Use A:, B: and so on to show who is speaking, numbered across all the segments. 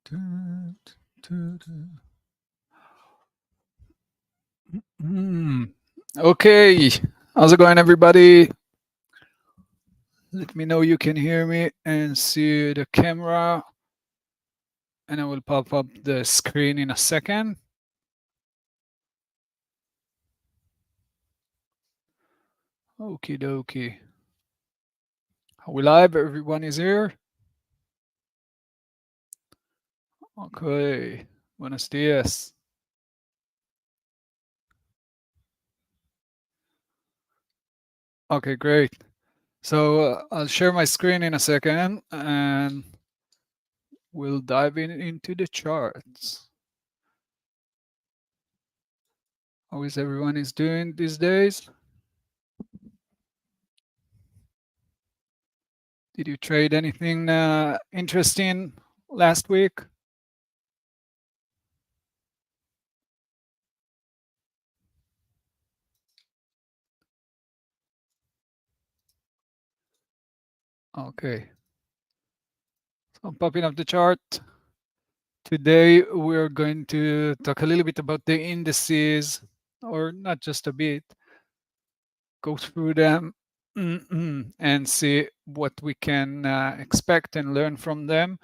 A: Okay, how's it going, everybody? Let me know you can hear me and see the camera, and I will pop up the screen in a second. Okie dokie. Are we live? Everyone is here? Okay. Buenos dias. Okay, great. So I'll share my screen in a second and we'll dive into the charts. How is everyone is doing these days? Did you trade anything interesting last week? Okay. So I'm popping up the chart. Today we're going to talk a little bit about the indices, or not just a bit, go through them and see what we can expect and learn from them.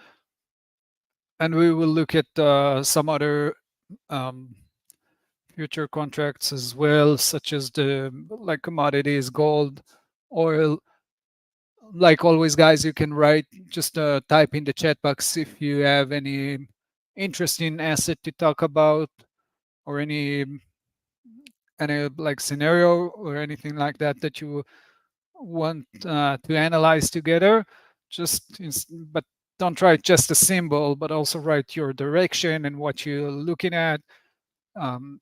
A: And we will look at some other future contracts as well, such as the like commodities, gold, oil. Like always, guys, you can write, just type in the chat box if you have any interesting asset to talk about, or any like scenario or anything like that that you want to analyze together. But don't write just a symbol, but also write your direction and what you're looking at,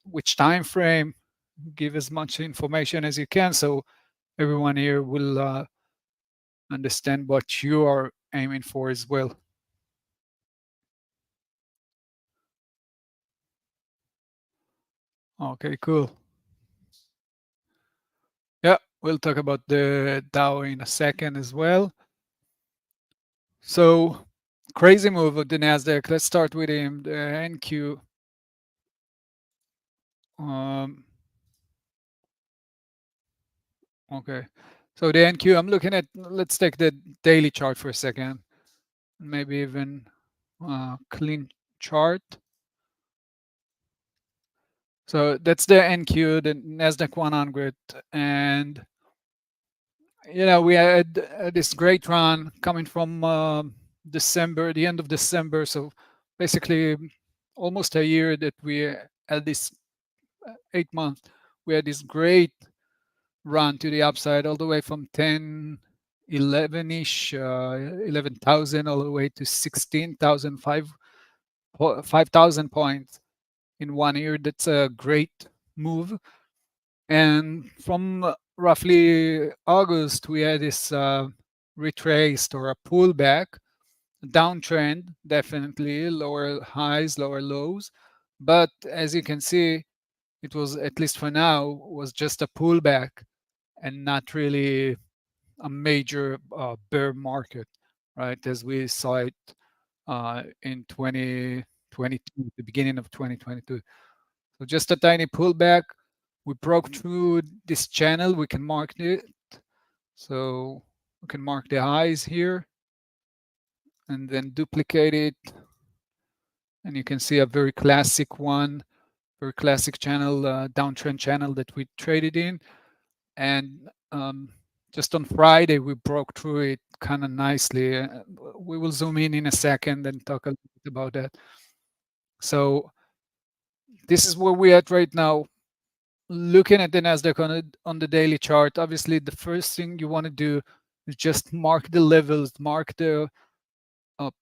A: which time frame. Give as much information as you can so everyone here will understand what you are aiming for as well. Okay, cool. Yeah, we'll talk about the Dow in a second as well. So, crazy move of the NASDAQ. Let's start with him, the NQ. Okay, so the NQ, I'm looking at, let's take the daily chart for a second, maybe even clean chart. So that's the NQ, the NASDAQ 100, and you know, we had this great run coming from December, the end of December. So basically, almost a year that we had this 8 months. We had this great run to the upside, all the way from 10, 11-ish, 11,000, all the way to 16,000, 5,000 points in 1 year. That's a great move. And from roughly August, we had this retraced or a pullback, downtrend, definitely lower highs, lower lows. But as you can see, it was, at least for now, was just a pullback and not really a major bear market, right? As we saw it in 2022, the beginning of 2022. So just a tiny pullback. We broke through this channel. We can mark it. So we can mark the highs here and then duplicate it. And you can see a very classic one, very classic channel, downtrend channel that we traded in. And just on Friday, we broke through it kind of nicely. We will zoom in a second and talk a little bit about that. So this is where we're at right now. Looking at the NASDAQ on the daily chart, obviously the first thing you want to do is just mark the levels, mark the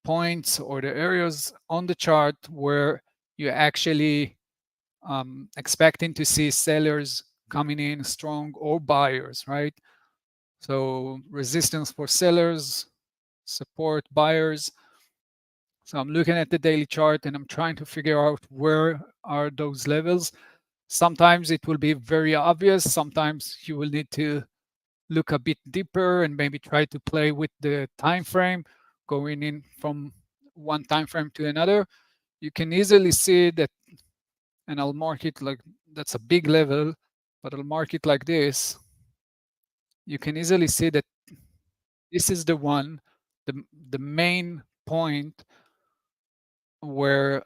A: points or the areas on the chart where you're actually expecting to see sellers coming in strong, or buyers, right? So resistance for sellers, support buyers. So I'm looking at the daily chart and I'm trying to figure out where are those levels. Sometimes it will be very obvious. Sometimes you will need to look a bit deeper and maybe try to play with the time frame, going in from one time frame to another, you can easily see that, and I'll mark it like that's a big level, but I'll mark it like this. You can easily see that this is the one, the main point where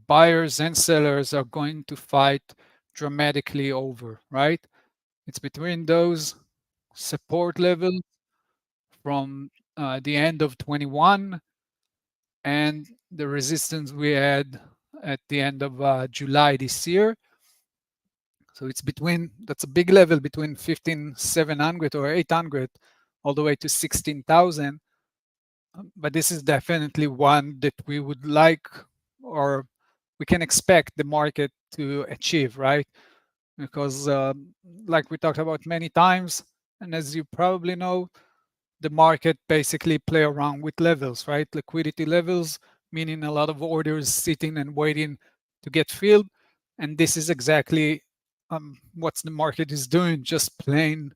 A: buyers and sellers are going to fight dramatically over, right? It's between those support levels from the end of 21 and the resistance we had at the end of July this year. So it's between, that's a big level between 15,700 or 800 all the way to 16,000. But this is definitely one that we would like, or we can expect the market to achieve, right? Because like we talked about many times, and as you probably know, the market basically play around with levels, right? Liquidity levels, meaning a lot of orders sitting and waiting to get filled. And this is exactly what the market is doing, just playing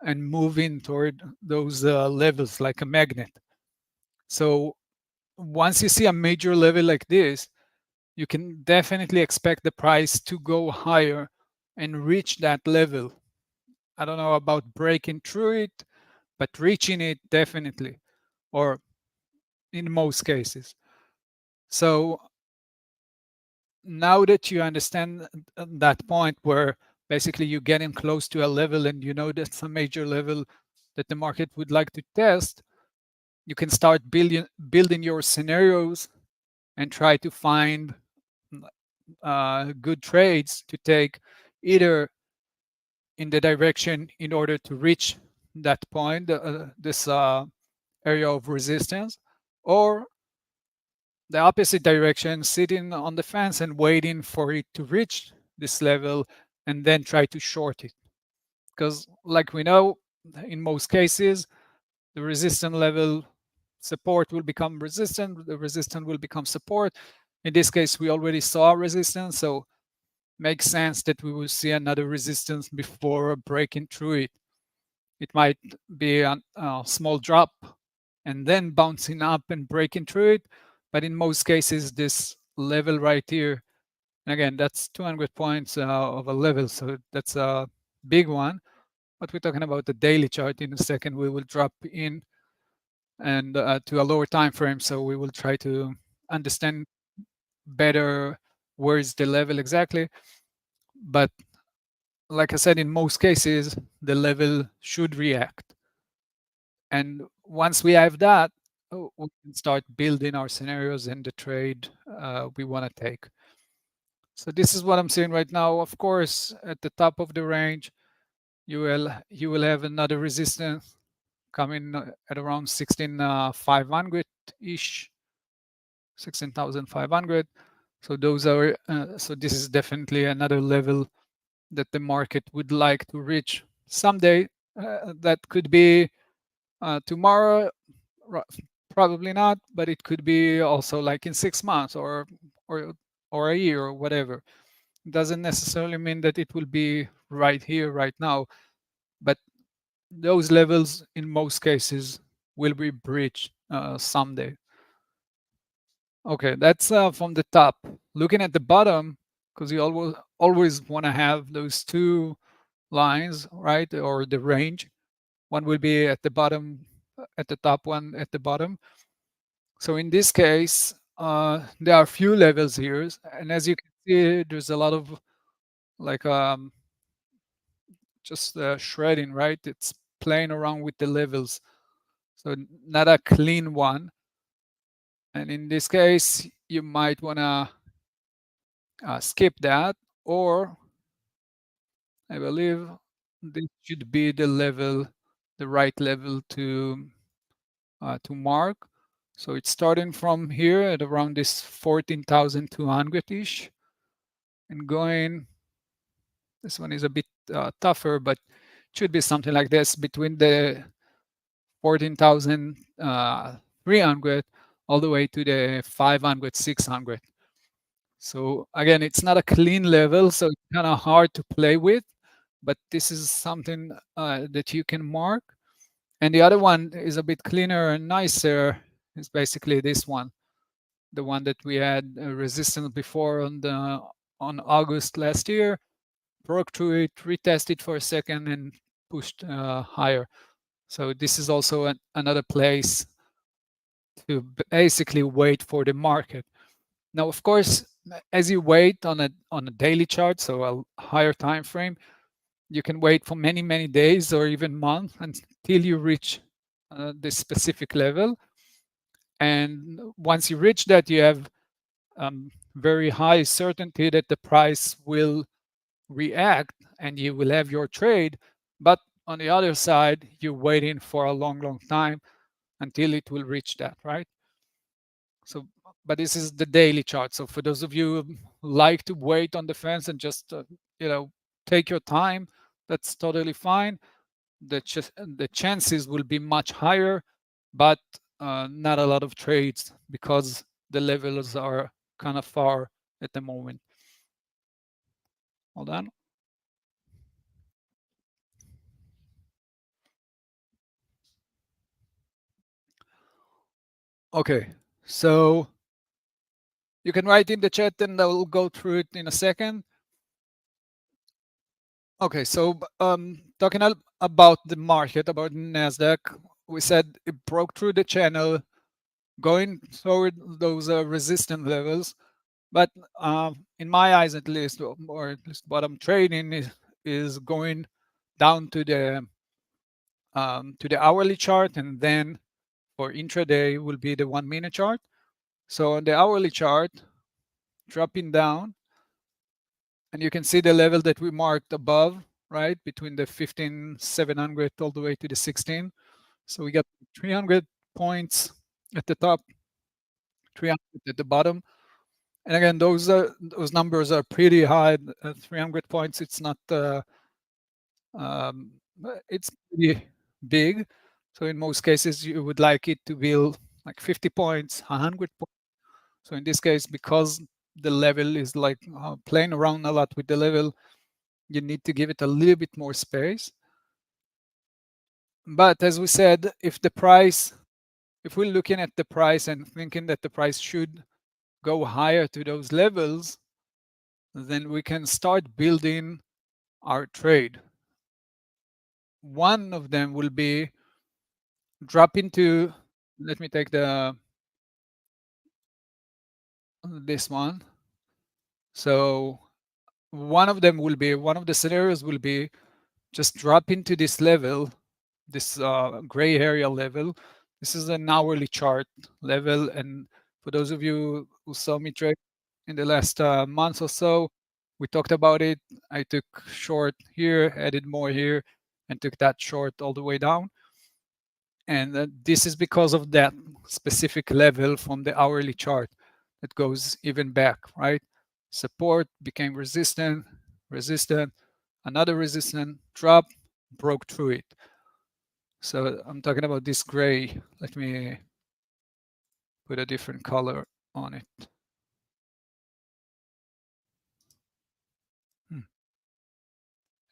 A: and moving toward those levels like a magnet. So once you see a major level like this, you can definitely expect the price to go higher and reach that level. I don't know about breaking through it, but reaching it definitely, or in most cases. So now that you understand that point where basically you're getting close to a level and you know that's a major level that the market would like to test, you can start building your scenarios and try to find good trades to take either in the direction in order to reach that point, this area of resistance, or the opposite direction, sitting on the fence and waiting for it to reach this level and then try to short it. Because like we know, in most cases, the resistance level support will become resistant, the resistance will become support. In this case, we already saw resistance, so makes sense that we will see another resistance before breaking through it. It might be a small drop and then bouncing up and breaking through it. But in most cases, this level right here, and again, that's 200 points of a level, so that's a big one. But we're talking about the daily chart. In a second, we will drop in and to a lower time frame, so we will try to understand better where is the level exactly. But like I said, in most cases, the level should react. And once we have that, we can start building our scenarios and the trade we want to take. So this is what I'm seeing right now. Of course, at the top of the range, you will have another resistance coming at around 16,500 ish, 16,500. So those are so this is definitely another level that the market would like to reach someday. That could be tomorrow, probably not, but it could be also like in 6 months or or a year or whatever. It doesn't necessarily mean that it will be right here, right now, but those levels in most cases will be breached someday. Okay, that's from the top. Looking at the bottom, because you always want to have those two lines, right, or the range. One will be at the bottom, at the top, one at the bottom. So in this case, there are a few levels here, and as you can see, there's a lot of like just shredding, right? It's playing around with the levels, so not a clean one. And in this case, you might want to skip that, or I believe this should be the level, the right level to mark. So it's starting from here at around this 14,200-ish and going, this one is a bit tougher, but should be something like this between the 14,300 all the way to the 500, 600. So again, it's not a clean level, so it's kind of hard to play with, but this is something that you can mark. And the other one is a bit cleaner and nicer. It's basically this one. the one that we had resistance before on August last year, broke through it, retested for a second, and pushed higher. So this is also another place to basically wait for the market. Now, of course, as you wait on a daily chart, so a higher time frame, you can wait for many days or even months until you reach this specific level. And once you reach that, you have very high certainty that the price will react and you will have your trade. But on the other side, you're waiting for a long time until it will reach that, right? So, but this is the daily chart. So for those of you who like to wait on the fence and just, take your time, that's totally fine. The chances will be much higher, but not a lot of trades because the levels are kind of far at the moment. Hold on. Okay, so you can write in the chat and I will go through it in a second. Okay, so talking about the market, about NASDAQ, we said it broke through the channel, going toward those resistance levels. But in my eyes, at least, or at least what I'm trading is going down to the hourly chart, and then for intraday will be the 1 minute chart. So on the hourly chart, dropping down, and you can see the level that we marked above, right, between the 15,700 all the way to the 16. So we got 300 points at the top, 300 at the bottom. And again, those numbers are pretty high. 300 points. It's not. Um, it's pretty big. So in most cases, you would like it to be like 50 points, 100 points. So in this case, because the level is like playing around a lot with the level, you need to give it a little bit more space. But as we said, if we're looking at the price and thinking that the price should go higher to those levels, then we can start building our trade. One of them will be drop into, let me take this one. So one of the scenarios will be just drop into this level, this gray area level. This is an hourly chart level. And for those of you who saw me trade in the last month or so, we talked about it. I took short here, added more here, and took that short all the way down. And this is because of that specific level from the hourly chart that goes even back, right? Support became resistant, another resistant, drop, broke through it. So I'm talking about this gray. Let me put a different color on it.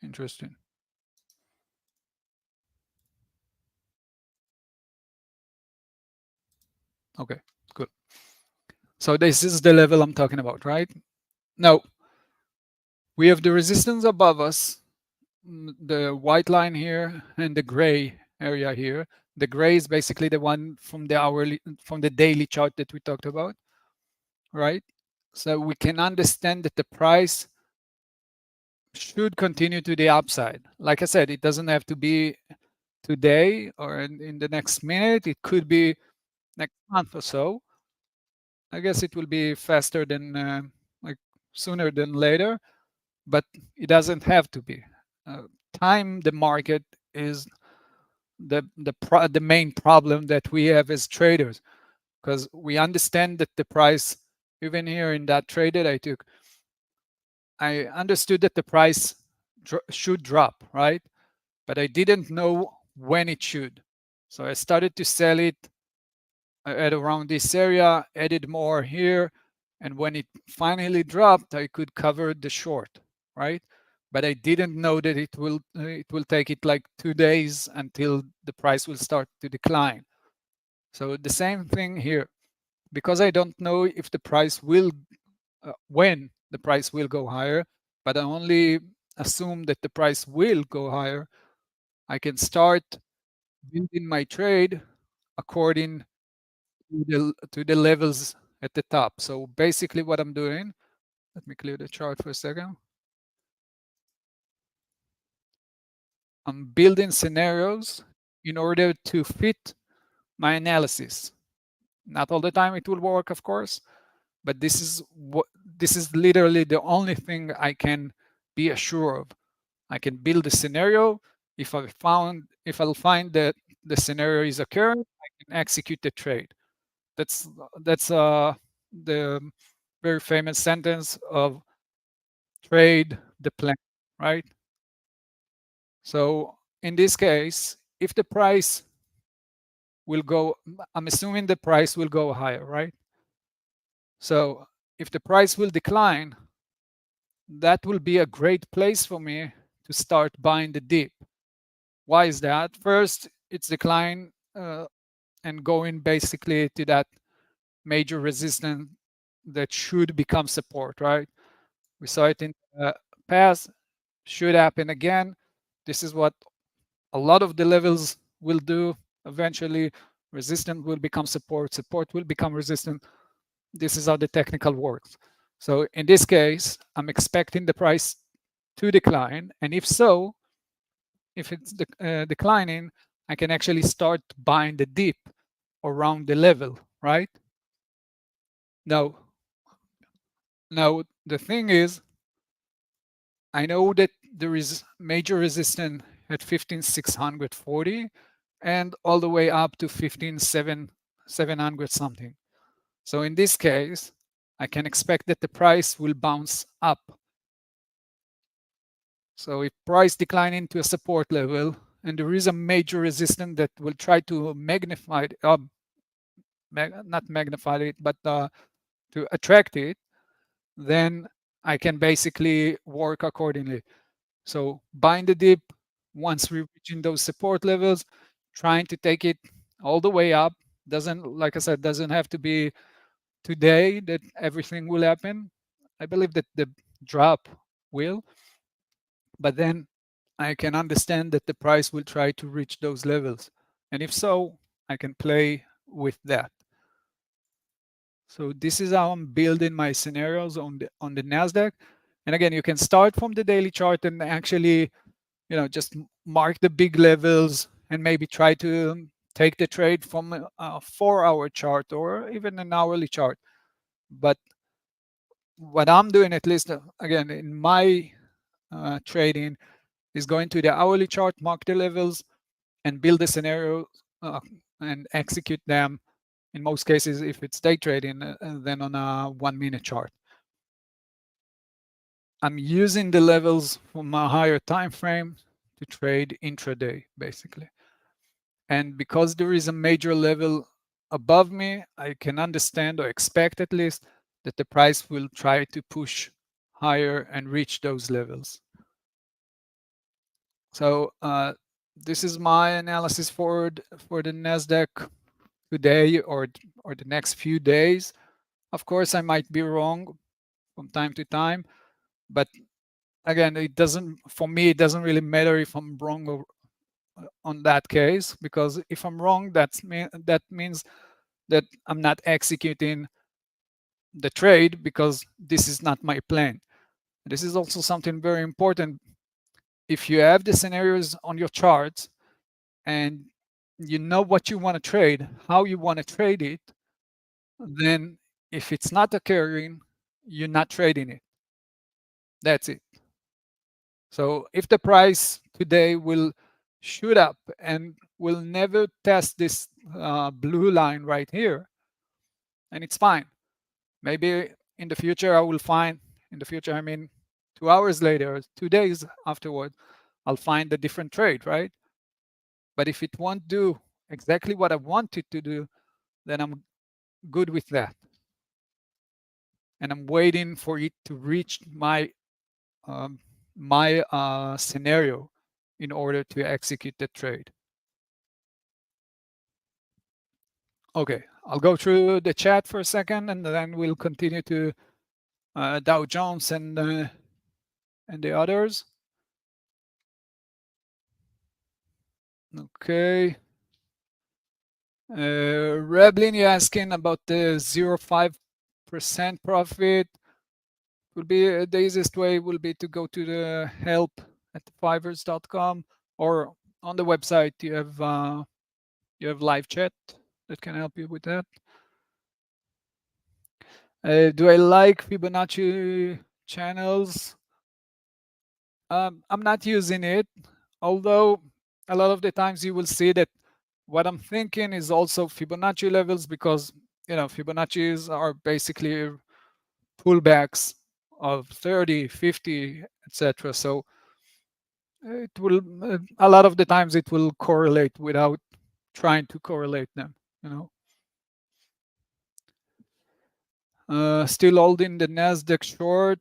A: Interesting. Okay, good. So this is the level I'm talking about, right? Now, we have the resistance above us, the white line here, and the gray area here. The gray is basically the one from the daily chart that we talked about, right? So we can understand that the price should continue to the upside. Like I said, it doesn't have to be today or in the next minute. It could be next month or so. I guess it will be faster than like sooner than later, but it doesn't have to be. Time the market is the main problem that we have as traders, because we understand that the price, even here in that trade that I took, I understood that the price should drop, right? But I didn't know when it should. So I started to sell it at around this area, added more here, and when it finally dropped, I could cover the short, right? But I didn't know that it will take it like 2 days until the price will start to decline. So the same thing here. because I don't know if the price will, when the price will go higher, but I only assume that the price will go higher, I can start building my trade according to the levels at the top. So basically what I'm doing, let me clear the chart for a second. I'm building scenarios in order to fit my analysis. Not all the time it will work, of course, but this is literally the only thing I can be assured of. I can build a scenario. If I'll find that the scenario is occurring, I can execute the trade. That's the very famous sentence of trade the plan, right? So in this case, if the price will go, I'm assuming the price will go higher, right? So if the price will decline, that will be a great place for me to start buying the dip. Why is that? First, it's decline and going basically to that major resistance that should become support, right? We saw it in the past, should happen again. This is what a lot of the levels will do. Eventually, resistance will become support, support will become resistance. This is how the technical works. So in this case, I'm expecting the price to decline. And if so, if it's declining, I can actually start buying the dip around the level, right? Now, the thing is, I know that there is major resistance at 15,640 and all the way up to 15,700 something. So in this case, I can expect that the price will bounce up. So if price decline into a support level and there is a major resistance that will try to magnify it, not magnify it, but to attract it, then I can basically work accordingly. So buying the dip once we reach in those support levels, trying to take it all the way up. Doesn't, like I said, doesn't have to be today that everything will happen. I believe that the drop will, but then I can understand that the price will try to reach those levels. And if so, I can play with that. So this is how I'm building my scenarios on the NASDAQ. And again, you can start from the daily chart and actually, just mark the big levels and maybe try to take the trade from a 4-hour chart or even an hourly chart. But what I'm doing, at least again in my trading, is going to the hourly chart, mark the levels, and build a scenario and execute them. In most cases, if it's day trading, then on a 1-minute chart. I'm using the levels from a higher time frame to trade intraday, basically. And because there is a major level above me, I can understand or expect at least that the price will try to push higher and reach those levels. So this is my analysis for the NASDAQ today or the next few days. Of course, I might be wrong from time to time, but again, it doesn't, for me, it doesn't really matter if I'm wrong or, on that case, because if I'm wrong, that means that I'm not executing the trade because this is not my plan. This is also something very important. If you have the scenarios on your charts and you know what you want to trade, how you want to trade it, then if it's not occurring, you're not trading it. That's it. So if the price today will shoot up and will never test this blue line right here, and it's fine. Maybe in the future I will find, in the future I mean 2 hours later, 2 days afterward, I'll find a different trade, right? But if it won't do exactly what I want it to do, then I'm good with that. And I'm waiting for it to reach my scenario in order to execute the trade. Okay, I'll go through the chat for a second, and then we'll continue to Dow Jones and the others. Okay. Reblin, you're asking about the 0.5% profit. Will be the easiest way will be to go to the help at fivers.com, or on the website you have live chat that can help you with that. Do I like Fibonacci channels? I'm not using it, although a lot of the times you will see that what I'm thinking is also Fibonacci levels, because Fibonacci's are basically pullbacks of 30, 50, etc. So it will a lot of the times it will correlate without trying to correlate them. Still holding the NASDAQ short.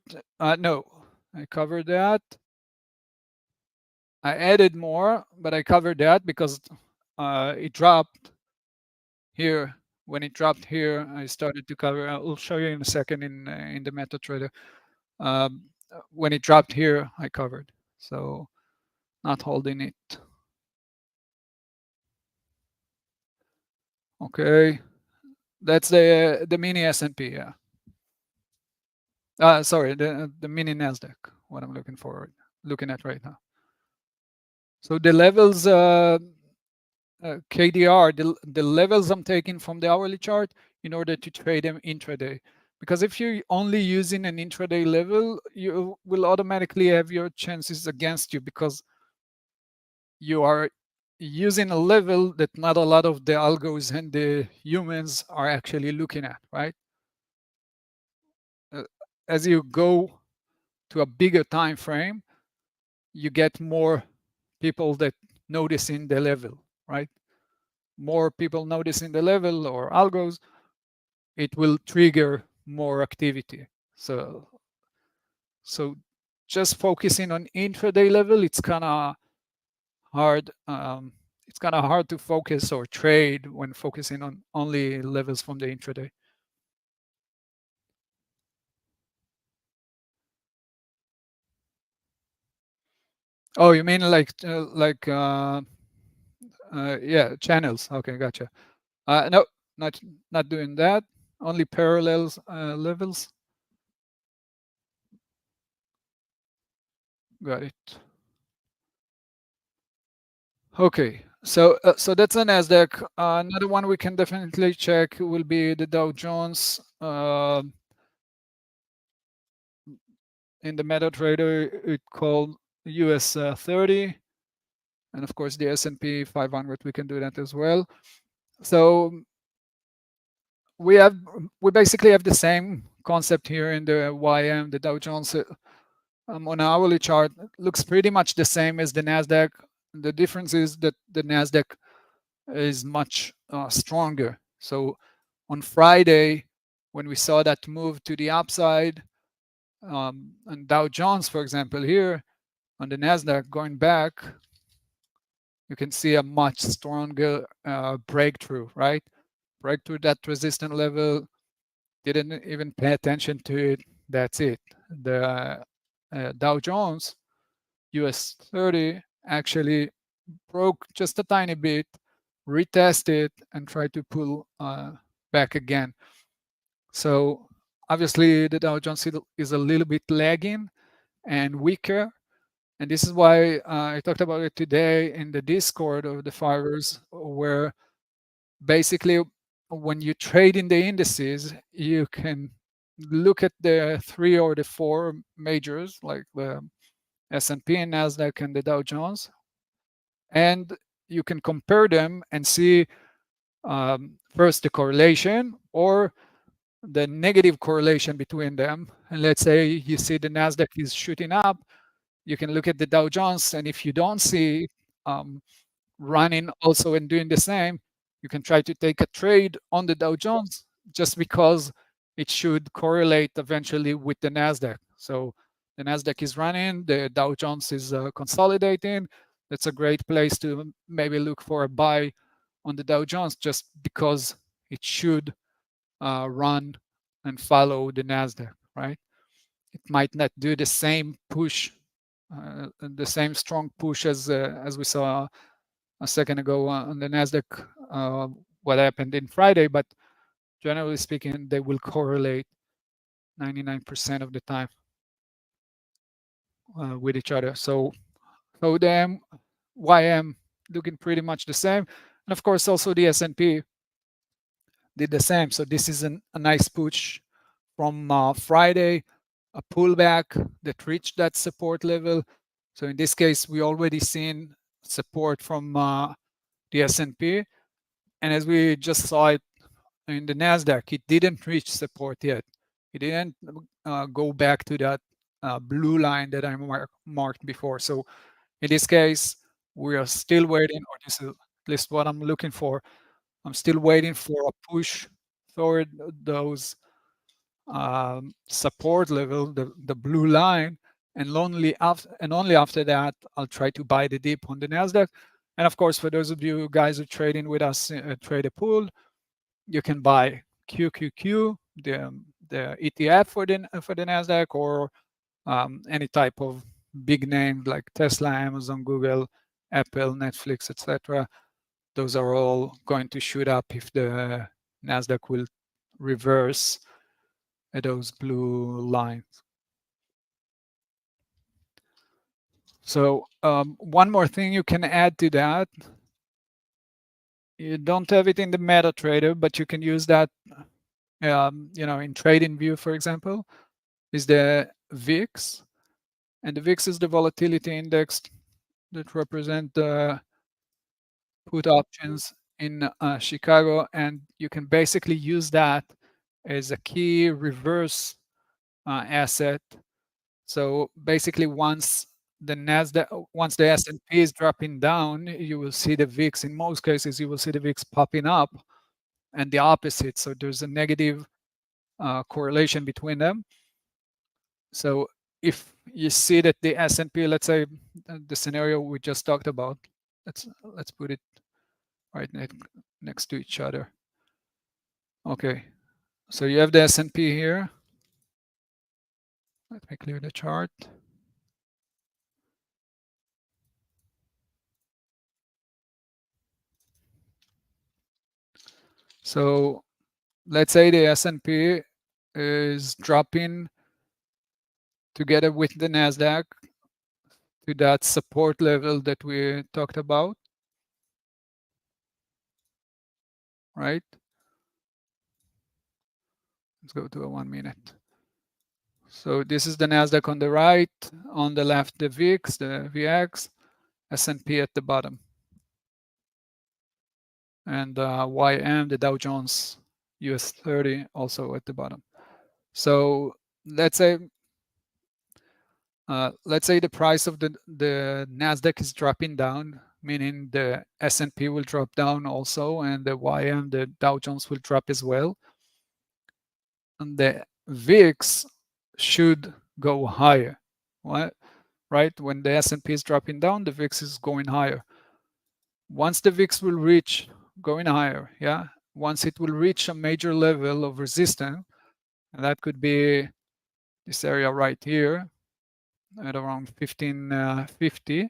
A: No, I covered that. I added more, but I covered that because it dropped here. When it dropped here, I started to cover. I'll show you in a second in the MetaTrader. When it dropped here, I covered. So not holding it. Okay, that's the mini S&P. Yeah. Sorry, the mini NASDAQ. What I'm looking at right now. So the levels. KDR, the levels I'm taking from the hourly chart in order to trade them intraday. Because if you're only using an intraday level, you will automatically have your chances against you, because you are using a level that not a lot of the algos and the humans are actually looking at, right? As you go to a bigger time frame, you get more people that noticing the level, right? More people noticing the level or algos, it will trigger more activity. So just focusing on intraday level, it's kind of hard. It's kind of hard to focus or trade when focusing on only levels from the intraday. Oh, you mean like yeah, channels? Okay, gotcha. No, not doing that. Only parallels levels. Got it. Okay, so that's a NASDAQ. Another one we can definitely check will be the Dow Jones. In the MetaTrader, it called US 30, and of course the S&P 500. We can do that as well. So we basically have the same concept here in the YM. The Dow Jones on an hourly chart looks pretty much the same as the NASDAQ. The difference is that the NASDAQ is much stronger. So on Friday, when we saw that move to the upside, and Dow Jones, for example, here on the NASDAQ going back, you can see a much stronger breakthrough, right? Breakthrough that resistance level, didn't even pay attention to it. That's it. The Dow Jones US 30 actually broke just a tiny bit, retested, and tried to pull back again. So obviously the Dow Jones is a little bit lagging and weaker. And this is why I talked about it today in the Discord of the Fivers, where basically when you trade in the indices, you can look at the 3 or the 4 majors, like the S&P and NASDAQ and the Dow Jones, and you can compare them and see first the correlation or the negative correlation between them. And let's say you see the NASDAQ is shooting up, you can look at the Dow Jones, and if you don't see running also and doing the same, you can try to take a trade on the Dow Jones just because it should correlate eventually with the NASDAQ. So the NASDAQ is running, the Dow Jones is consolidating. That's a great place to maybe look for a buy on the Dow Jones, just because it should run and follow the NASDAQ, right? It might not do the same push, the same strong push as we saw a second ago on the NASDAQ, what happened in Friday, but generally speaking, they will correlate 99% of the time with each other. So the YM looking pretty much the same. And of course, also the S&P did the same. So this is a nice push from Friday, a pullback that reached that support level. So in this case, we already seen support from the S&P. And as we just saw it in the NASDAQ, it didn't reach support yet. It didn't go back to that blue line that I marked before. So in this case, we are still waiting, or this is at least what I'm looking for. I'm still waiting for a push toward those support level, the blue line, and only after that, I'll try to buy the dip on the NASDAQ. And of course, for those of you guys who trading with us, trade a pool, you can buy QQQ, the ETF for the NASDAQ, or any type of big name like Tesla, Amazon, Google, Apple, Netflix, etc. Those are all going to shoot up if the NASDAQ will reverse at those blue lines. So one more thing you can add to that. You don't have it in the MetaTrader, but you can use that, in TradingView, for example, is the VIX. And the VIX is the volatility index that represent the put options in Chicago. And you can basically use that as a key reverse asset. So basically, once the S&P is dropping down, you will see the VIX. In most cases, you will see the VIX popping up, and the opposite. So there's a negative correlation between them. So if you see that the S&P, let's say the scenario we just talked about, let's put it right next to each other. Okay, so you have the S&P here. Let me clear the chart. So let's say the S&P is dropping together with the NASDAQ to that support level that we talked about, right? Let's go to a 1 minute. So this is the NASDAQ on the right, on the left the VIX, the VX, S&P at the bottom. And YM, the Dow Jones US 30, also at the bottom. So let's say the price of the NASDAQ is dropping down, meaning the S&P will drop down also, and the YM, the Dow Jones, will drop as well. And the VIX should go higher. What? Right? When the S&P is dropping down, the VIX is going higher. Once the VIX will reach going higher, yeah, once it will reach a major level of resistance, and that could be this area right here at around 1550,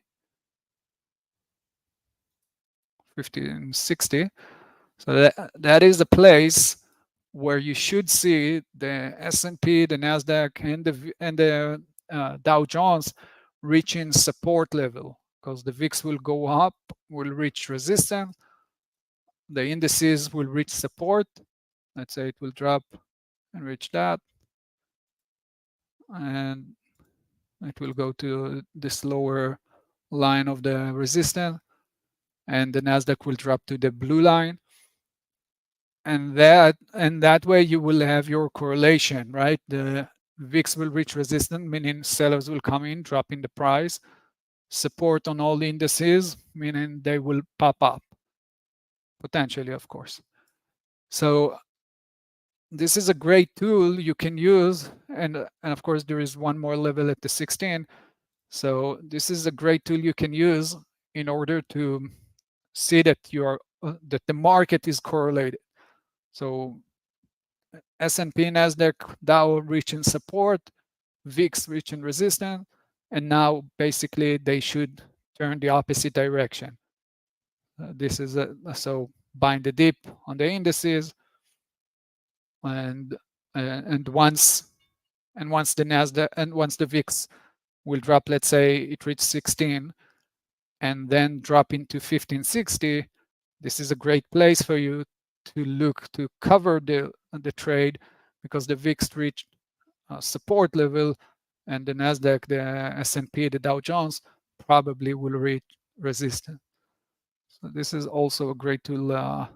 A: 1560. So that is the place where you should see the S&P, the NASDAQ, and the Dow Jones reaching support level, because the VIX will go up, will reach resistance, the indices will reach support. Let's say it will drop and reach that, and it will go to this lower line of the resistance, and the NASDAQ will drop to the blue line. And that way you will have your correlation, right? The VIX will reach resistance, meaning sellers will come in, dropping the price. Support on all the indices, meaning they will pop up, potentially, of course. So this is a great tool you can use, and of course there is one more level at the 16. So this is a great tool you can use in order to see that that the market is correlated. So S&P, NASDAQ, Dow reaching support, VIX reaching resistance, and now basically they should turn the opposite direction. This is so buying the dip on the indices, and once the NASDAQ and once the VIX will drop, let's say it reaches 16, and then drop into 1560, this is a great place for you to look to cover the trade, because the VIX reached support level, and the NASDAQ, the S&P, the Dow Jones probably will reach resistance. So this is also a great tool to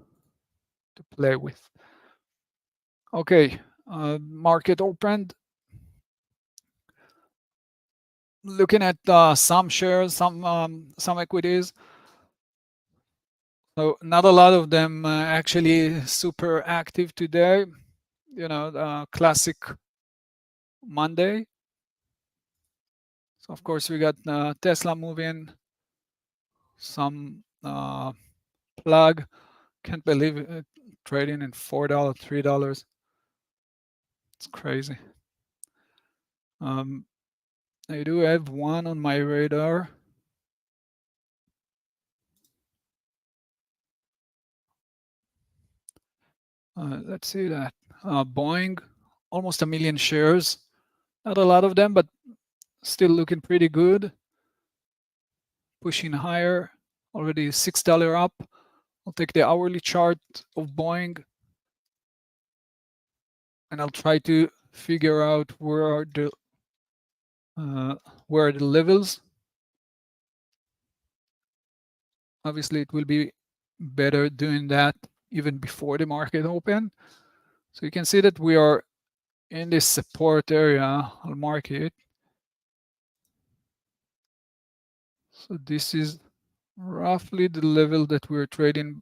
A: play with. Okay, market opened. Looking at some shares, some equities. So not a lot of them actually super active today. You know, classic Monday. So of course we got Tesla moving, some plug. Can't believe it, trading in $4, $3. It's crazy. I do have one on my radar. Let's see that. Boeing, almost 1 million shares. Not a lot of them, but still looking pretty good. Pushing higher, already $6 up. I'll take the hourly chart of Boeing, and I'll try to figure out where are the levels. Obviously, it will be better doing that even before the market open. So you can see that we are in this support area. I'll mark it. So this is roughly the level that we're trading,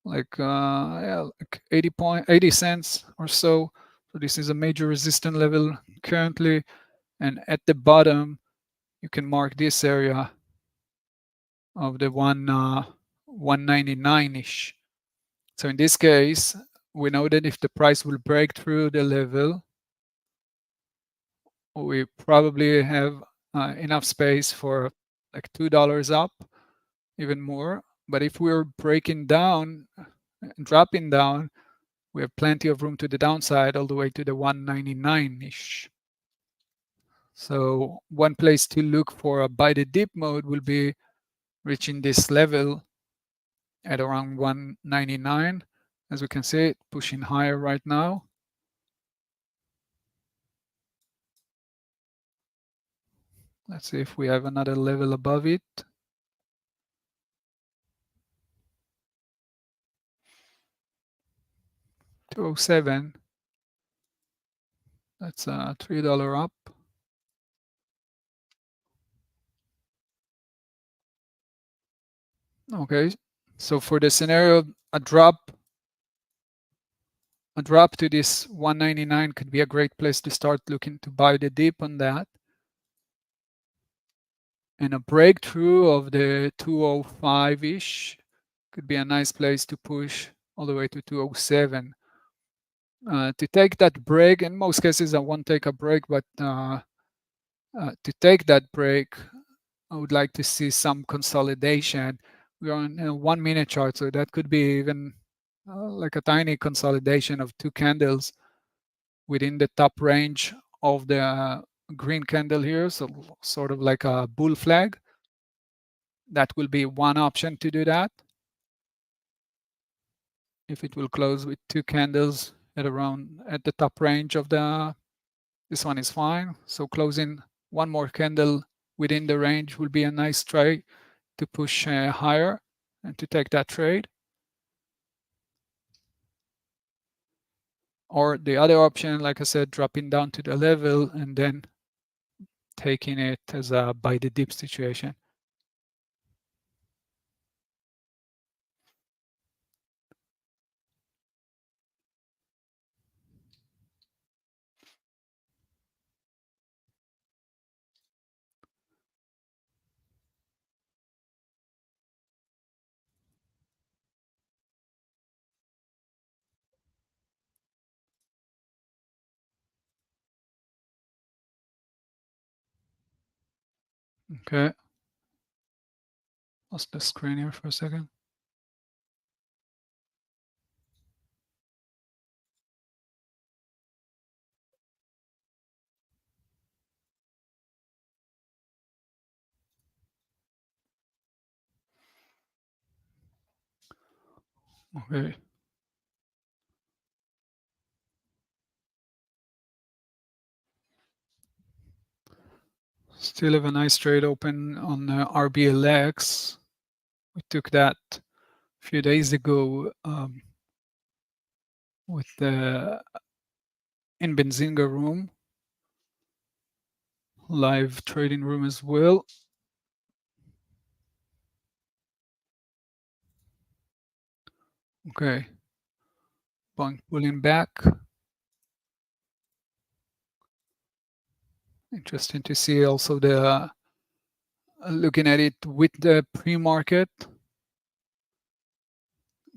A: like yeah, like 80 cents or so. So this is a major resistance level currently, and at the bottom you can mark this area of the 199-ish. So in this case, we know that if the price will break through the level, we probably have enough space for like $2 up, even more. But if we're breaking down, dropping down, we have plenty of room to the downside all the way to the 199-ish. So one place to look for a buy the dip mode will be reaching this level at around 199. As we can see, pushing higher right now. Let's see if we have another level above it. $207. That's a $3 up. Okay, so for the scenario, a drop to this 199 could be a great place to start looking to buy the dip on that. And a breakthrough of the 205-ish could be a nice place to push all the way to 207. To take that break, in most cases I won't take a break, but to take that break, I would like to see some consolidation. We're on a 1 minute chart, so that could be even like a tiny consolidation of 2 candles within the top range of the green candle here, so sort of like a bull flag. That will be one option to do that. If it will close with 2 candles at the top range of this one is fine. So closing one more candle within the range will be a nice try to push higher and to take that trade. Or the other option, like I said, dropping down to the level and then taking it as a buy the dip situation. Okay. Lost the screen here for a second. Okay. Still have a nice trade open on RBLX. We took that a few days ago with the in Benzinga room, live trading room as well. Okay. Bond pulling back. Interesting to see also the looking at it with the pre-market.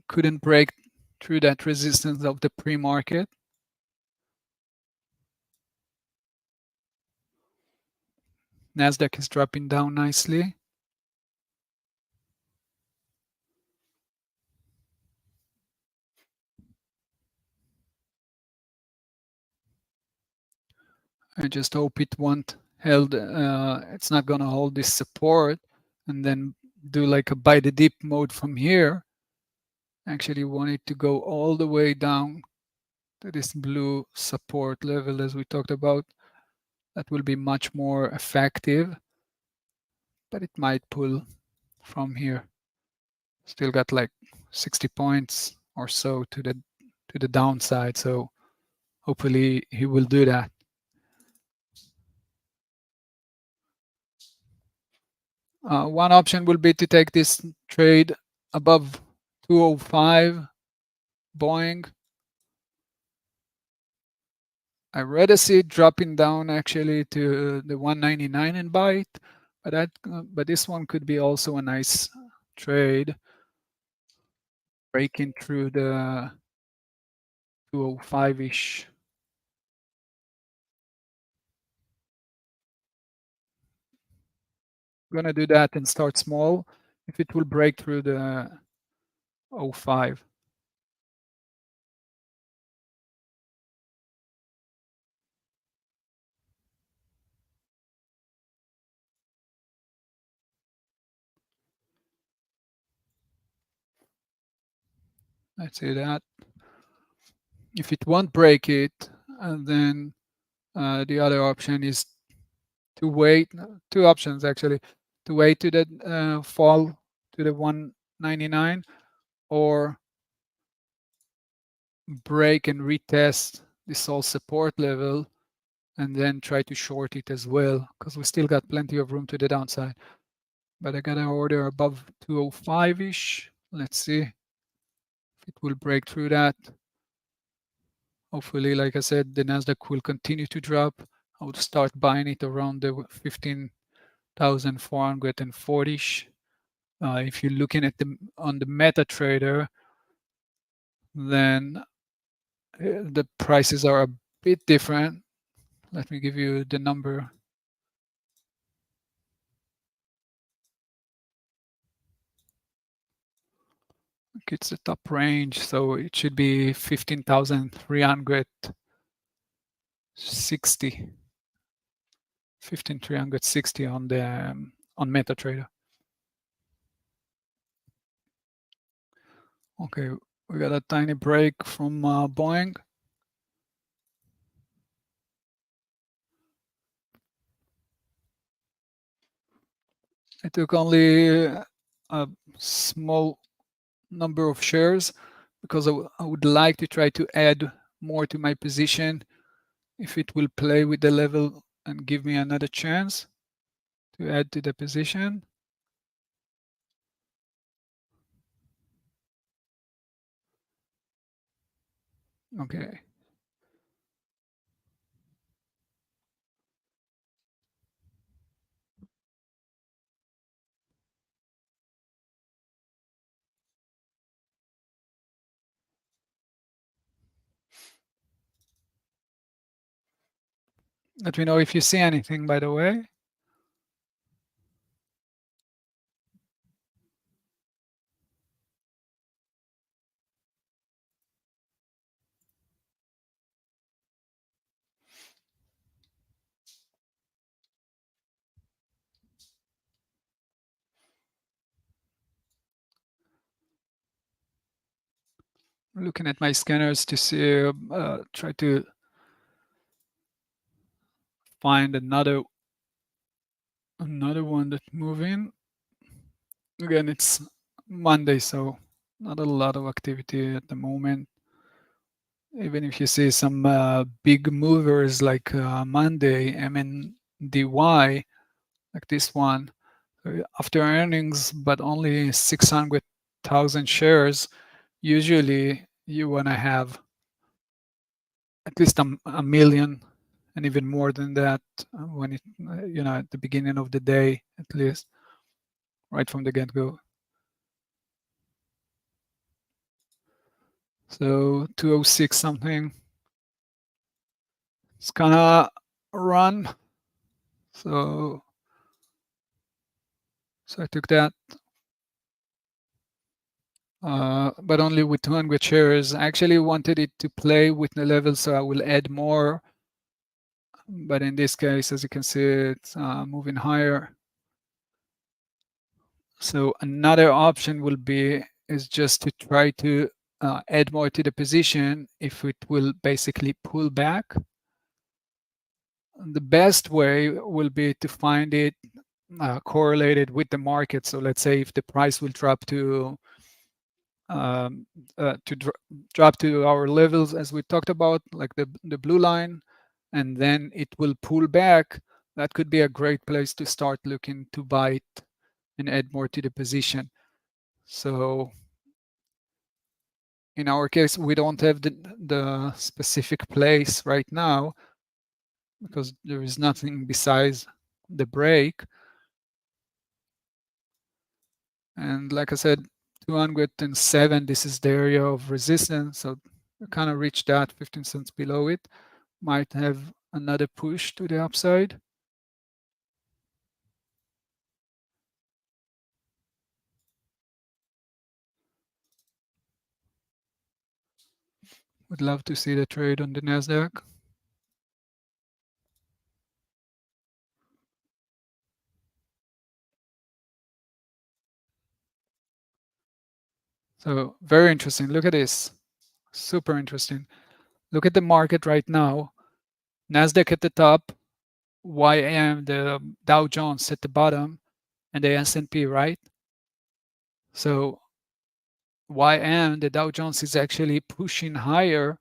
A: Couldn't break through that resistance of the pre-market. NASDAQ is dropping down nicely. I just hope it won't hold, it's not gonna hold this support and then do like a buy the dip mode from here. Actually want it to go all the way down to this blue support level as we talked about. That will be much more effective, but it might pull from here. Still got like 60 points or so to the downside, so hopefully he will do that. One option will be to take this trade above 205 Boeing. I rather see it dropping down actually to the 199 and buy it, but this one could be also a nice trade, breaking through the 205-ish. Gonna do that and start small. If it will break through the 05. Let's say that. If it won't break it, then the other option is to wait. Two options actually: to wait to the fall to the 199, or break and retest this whole support level, and then try to short it as well, because we still got plenty of room to the downside. But I got an order above 205-ish. Let's see if it will break through that. Hopefully, like I said, the NASDAQ will continue to drop. I would start buying it around the 15,440-ish. If you're looking at on the MetaTrader, then the prices are a bit different. Let me give you the number. It's the top range, so it should be 15,360. 15,360 on the on MetaTrader. Okay, we got a tiny break from Boeing. I took only a small number of shares because I would like to try to add more to my position if it will play with the level and give me another chance to add to the position. Okay. Let me know if you see anything, by the way. looking at my scanners to see, try to find another one that's moving. Again, it's Monday, so not a lot of activity at the moment. Even if you see some big movers like Monday, MNDY, like this one, after earnings, but only 600,000 shares, usually you want to have at least a million and even more than that when it, at the beginning of the day, at least, right from the get-go. So 206 something. It's gonna run. So I took that. But only with 200 shares. I actually wanted it to play with the level, so I will add more. But in this case, as you can see, it's moving higher. So another option will be is just to try to add more to the position if it will basically pull back. The best way will be to find it correlated with the market. So let's say if the price will drop to drop to our levels as we talked about, like the blue line, and then it will pull back, that could be a great place to start looking to buy it and add more to the position. So in our case, we don't have the specific place right now because there is nothing besides the break. And like I said, 207, this is the area of resistance. So we kind of reached that 15 cents below it. Might have another push to the upside. Would love to see the trade on the NASDAQ. So very interesting. Look at this. Super interesting. Look at the market right now. NASDAQ at the top, YM, the Dow Jones at the bottom, and the S&P, right? So YM, the Dow Jones, is actually pushing higher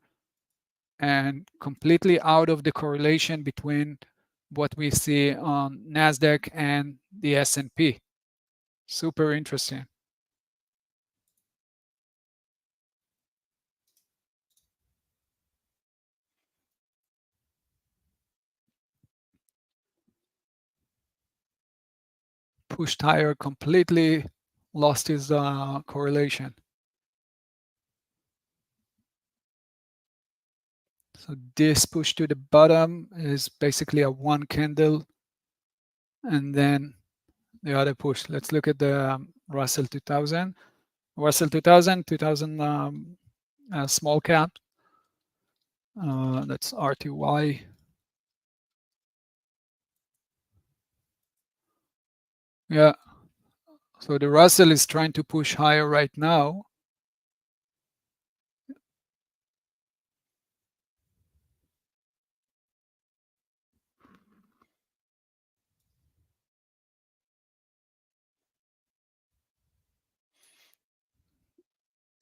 A: and completely out of the correlation between what we see on NASDAQ and the S&P. Super interesting. Pushed higher, completely lost his correlation. So this push to the bottom is basically a one candle, and then the other push. Let's look at the Russell 2000. Russell 2000, small cap. That's RTY. Yeah. So the Russell is trying to push higher right now.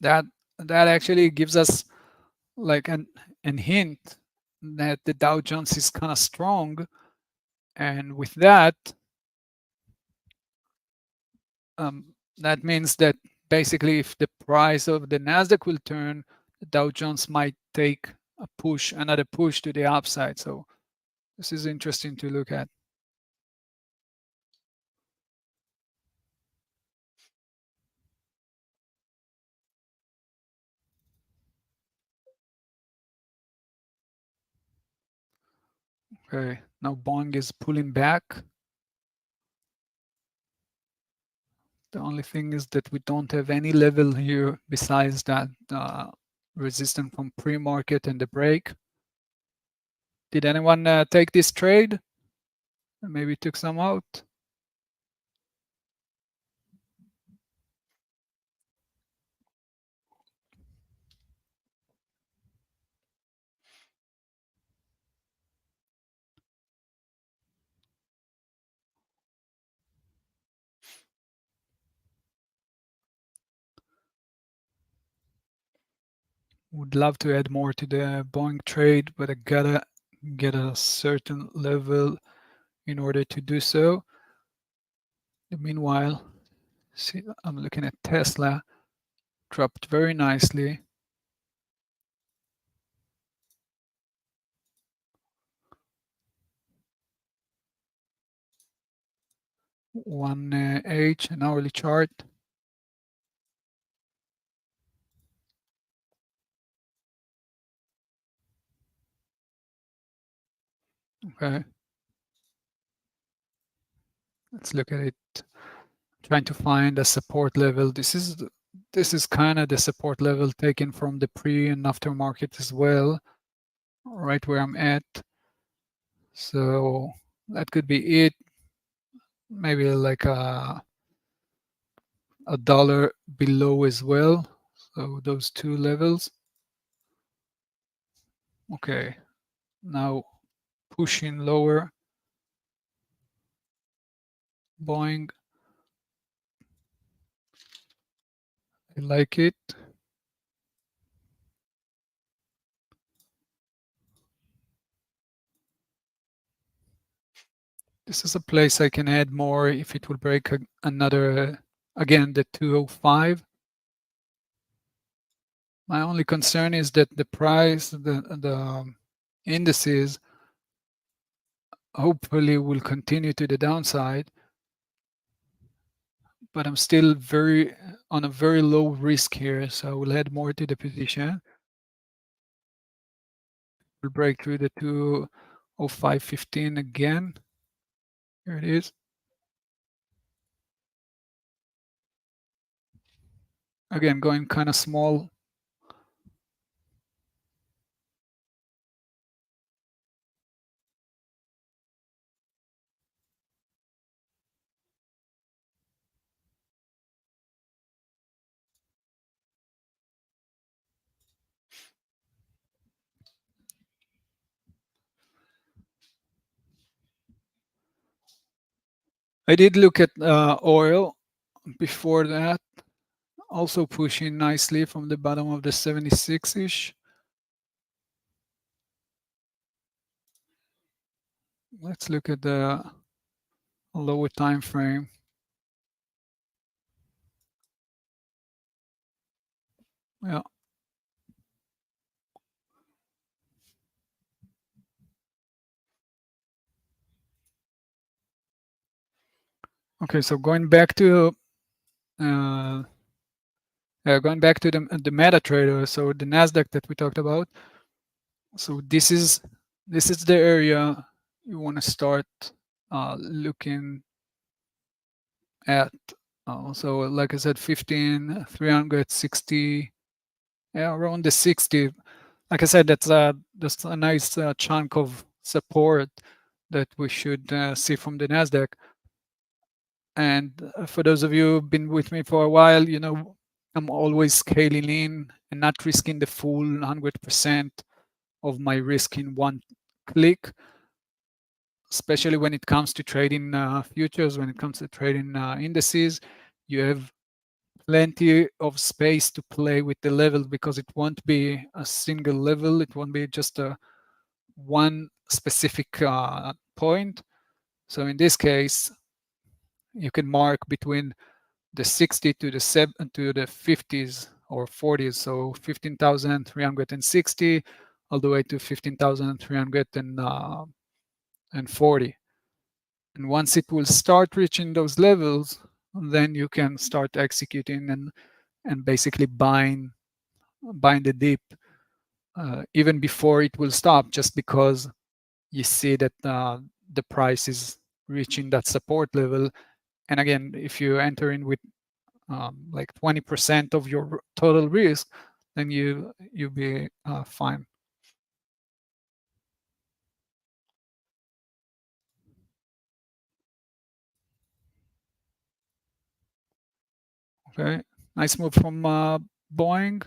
A: That actually gives us like an hint that the Dow Jones is kind of strong, and with that, that means that basically if the price of the Nasdaq will turn, the Dow Jones might take a push, another push to the upside. So this is interesting to look at. Okay, now Bong is pulling back. The only thing is that we don't have any level here besides that resistance from pre-market and the break. Did anyone take this trade? Maybe took some out? Would love to add more to the Boeing trade, but I gotta get a certain level in order to do so. Meanwhile, see, I'm looking at Tesla, dropped very nicely. One H, an hourly chart. Okay, let's look at it. Trying to find a support level. This is kind of the support level taken from the pre and aftermarket as well, right where I'm at. So that could be it. Maybe like a dollar below as well. So those two levels. Okay, now pushing lower. Boeing. I like it. This is a place I can add more if it will break another, again, the 205. My only concern is that the price, the indices, hopefully will continue to the downside, but I'm still on a very low risk here, so I will add more to the position. We'll break through the 205.15 again. Here it is. Again, going kind of small. I did look at oil before that, also pushing nicely from the bottom of the 76-ish. Let's look at the lower time frame. Yeah. Okay, so going back to the MetaTrader, so the NASDAQ that we talked about. So this is the area you want to start looking at. So like I said, 15, 360, yeah, around the 60. Like I said, that's a nice chunk of support that we should see from the NASDAQ. And for those of you who've been with me for a while, you know, I'm always scaling in and not risking the full 100% of my risk in one click, especially when it comes to trading futures, when it comes to trading indices. You have plenty of space to play with the levels because it won't be a single level. It won't be just a one specific point. So in this case, you can mark between the 60 to the 50s or 40s. So 15,360 all the way to 15,340. And once it will start reaching those levels, then you can start executing and basically buying the dip even before it will stop, just because you see that the price is reaching that support level. And again, if you enter in with like 20% of your total risk, then you'll be fine. Okay, nice move from Boeing.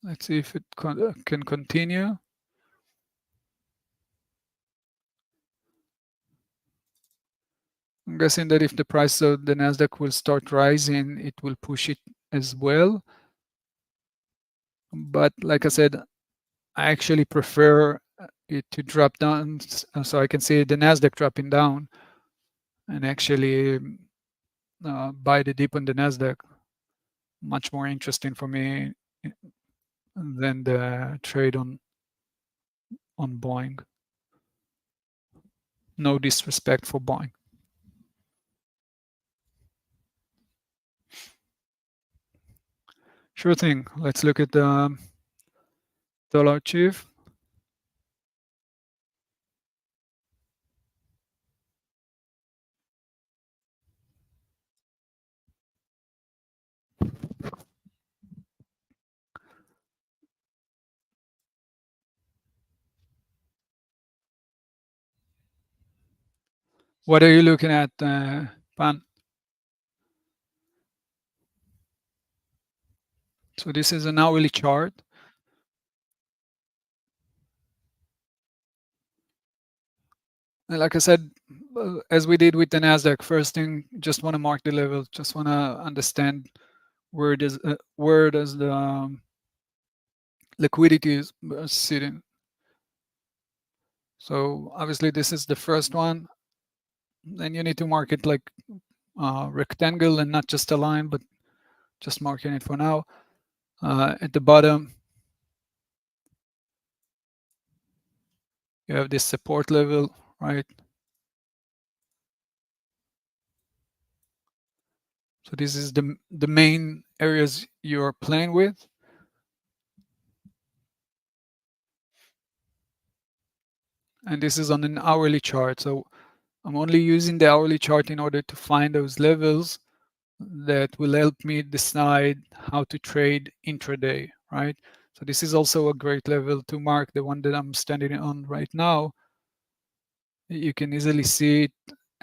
A: Let's see if it can continue. I'm guessing that if the price of the NASDAQ will start rising, it will push it as well. But like I said, I actually prefer it to drop down, so I can see the NASDAQ dropping down and actually buy the dip on the NASDAQ. Much more interesting for me than the trade on Boeing. No disrespect for Boeing. Sure thing. Let's look at the dollar chief. What are you looking at, Pan? So this is an hourly chart. And like I said, as we did with the NASDAQ, first thing, just want to mark the level, just want to understand where does the liquidity is sitting. So obviously this is the first one. Then you need to mark it like rectangle and not just a line, but just marking it for now. At the bottom, you have this support level, right? So this is the main areas you're playing with. And this is on an hourly chart. So I'm only using the hourly chart in order to find those levels that will help me decide how to trade intraday, right? So this is also a great level to mark, the one that I'm standing on right now. You can easily see it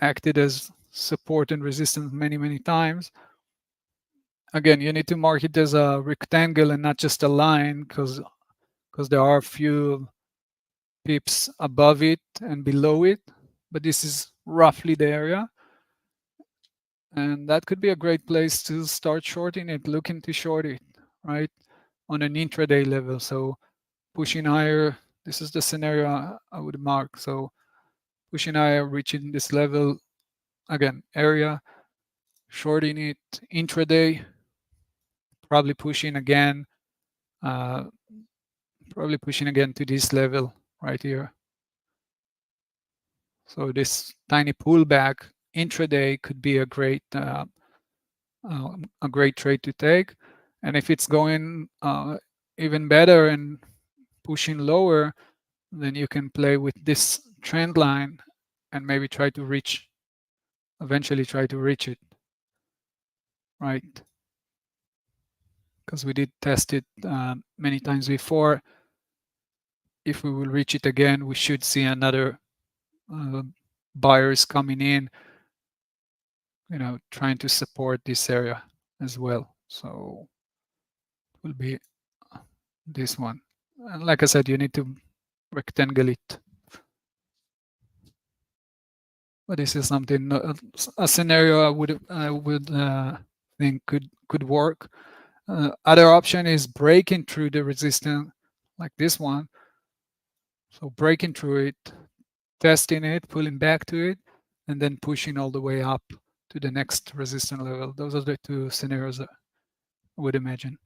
A: acted as support and resistance many, many times. Again, you need to mark it as a rectangle and not just a line, because there are a few pips above it and below it, but this is roughly the area. And that could be a great place to start shorting it, looking to short it, right? On an intraday level. So pushing higher, this is the scenario I would mark. So pushing higher, reaching this level, again, area, shorting it intraday, probably pushing again, uh, to this level right here. So this tiny pullback intraday could be a great trade to take. And if it's going even better and pushing lower, then you can play with this trend line and maybe eventually try to reach it, right? Because we did test it many times before. If we will reach it again, we should see another buyers coming in, trying to support this area as well. So it will be this one. And like I said, you need to rectangle it. But this is something, a scenario I would think could work. Other option is breaking through the resistance like this one. So breaking through it, testing it, pulling back to it, and then pushing all the way up to the next resistance level. Those are the two scenarios I would imagine.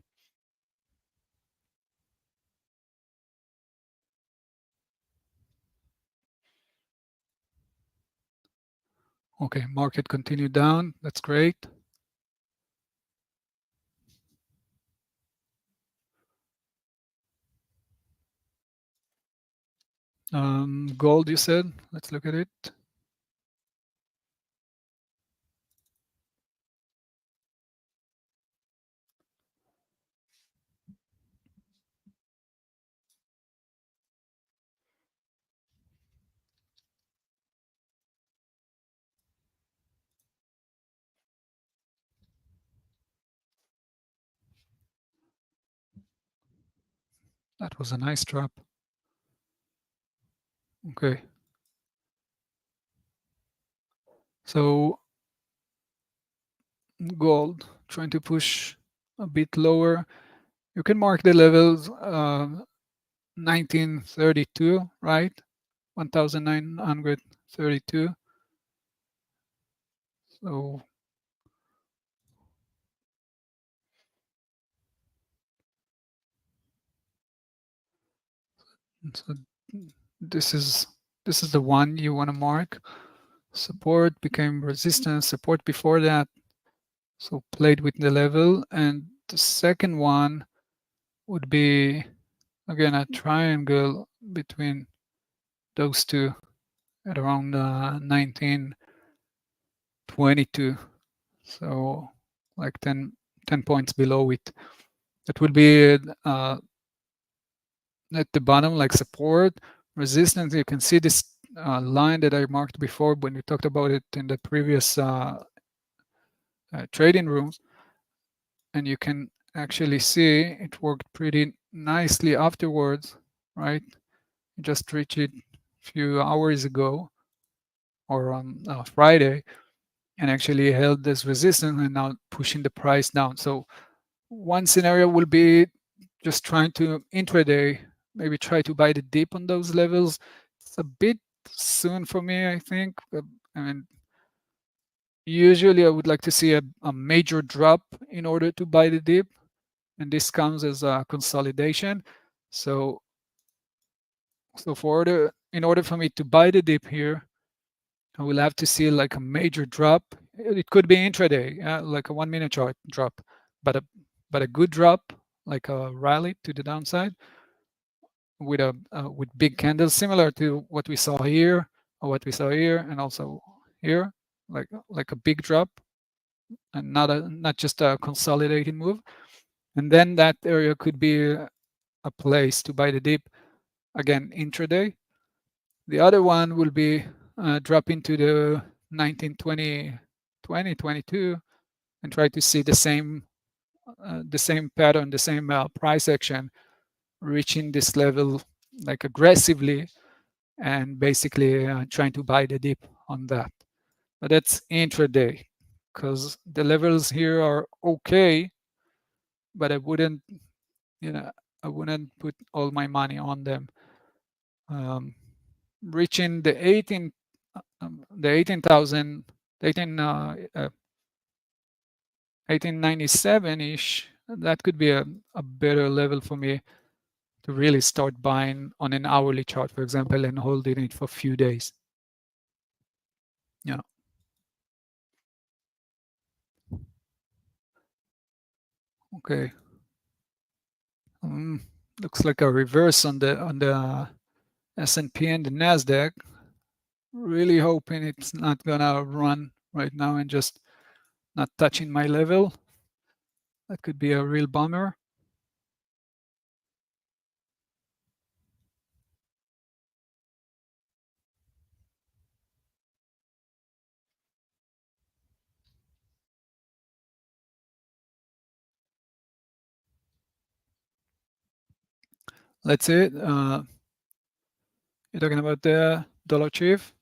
A: Okay, market continued down. That's great. Gold, you said. Let's look at it. That was a nice drop. Okay. So gold trying to push a bit lower. You can mark the levels 1932, right? 1932. So So this is the one you want to mark. Support became resistance, support before that. So played with the level. And the second one would be again a triangle between those two at around 1922. So like 10 points below it. That would be at the bottom, like support, resistance. You can see this line that I marked before when we talked about it in the previous trading rooms. And you can actually see it worked pretty nicely afterwards, right? Just reached it a few hours ago or on Friday and actually held this resistance and now pushing the price down. So one scenario will be just trying to intraday, maybe try to buy the dip on those levels. It's a bit soon for me, I think. I mean, usually I would like to see a major drop in order to buy the dip, and this comes as a consolidation. So in order for me to buy the dip here, I will have to see like a major drop. It could be intraday, like a 1 minute chart drop, but a good drop, like a rally to the downside with with big candles, similar to what we saw here or what we saw here, and also here, like a big drop, and not just a consolidating move. And then that area could be a place to buy the dip again intraday. The other one will be drop into the 1920 2022 and try to see the same pattern, the same price action, reaching this level like aggressively and basically trying to buy the dip on that. But that's intraday because the levels here are okay, but I wouldn't, I wouldn't put all my money on them. Reaching the 18,000, 1897-ish, that could be a better level for me to really start buying on an hourly chart, for example, and holding it for a few days. Yeah. Okay. Looks like a reverse on the S&P and the NASDAQ. Really hoping it's not gonna run right now and just not touching my level. That could be a real bummer. Let's see. You're talking about the dollar chief.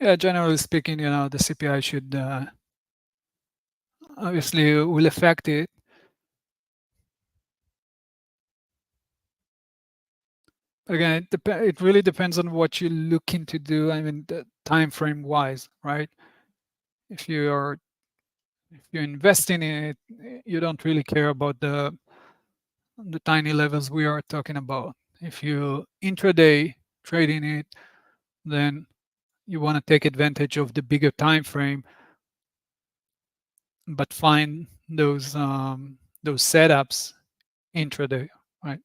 A: Yeah, generally speaking, the CPI should obviously will affect it. Again, it really depends on what you're looking to do. I mean, the time frame wise, right? If you're investing in it, you don't really care about the tiny levels we are talking about. If you intraday trading it, then you want to take advantage of the bigger time frame, but find those setups intraday, right?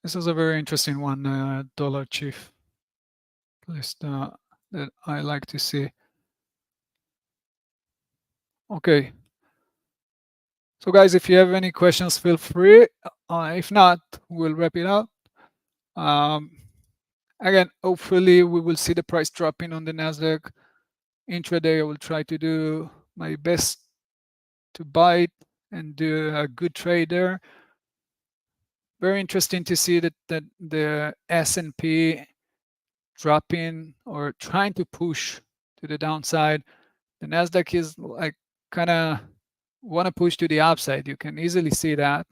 A: This is a very interesting one, dollar chief list that I like to see. Okay. So guys, if you have any questions, feel free. If not, we'll wrap it up. Again, hopefully we will see the price dropping on the NASDAQ. Intraday, I will try to do my best to buy it and do a good trade there. Very interesting to see that the S&P dropping or trying to push to the downside. The NASDAQ is like kind of want to push to the upside. You can easily see that.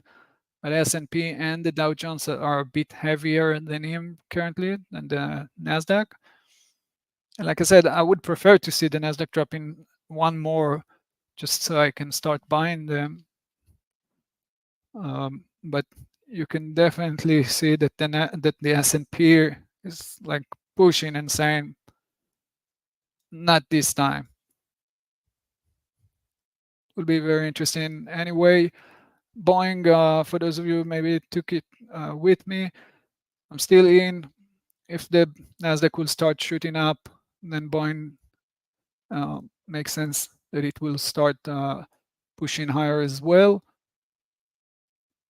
A: But S&P and the Dow Jones are a bit heavier than him currently, than the NASDAQ. And like I said, I would prefer to see the NASDAQ dropping one more just so I can start buying them. But you can definitely see that the S&P is like pushing and saying, not this time. Will be very interesting anyway. Boeing, for those of you maybe took it with me, I'm still in. If the NASDAQ will start shooting up, then Boeing makes sense that it will start pushing higher as well.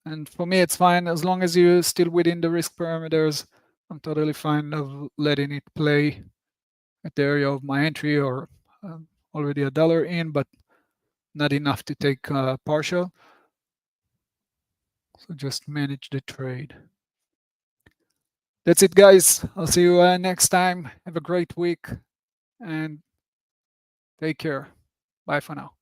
A: And for me, it's fine as long as you're still within the risk parameters. I'm totally fine of letting it play at the area of my entry, or already $1 in, but not enough to take partial. So just manage the trade. That's it, guys. I'll see you next time. Have a great week and take care. Bye for now.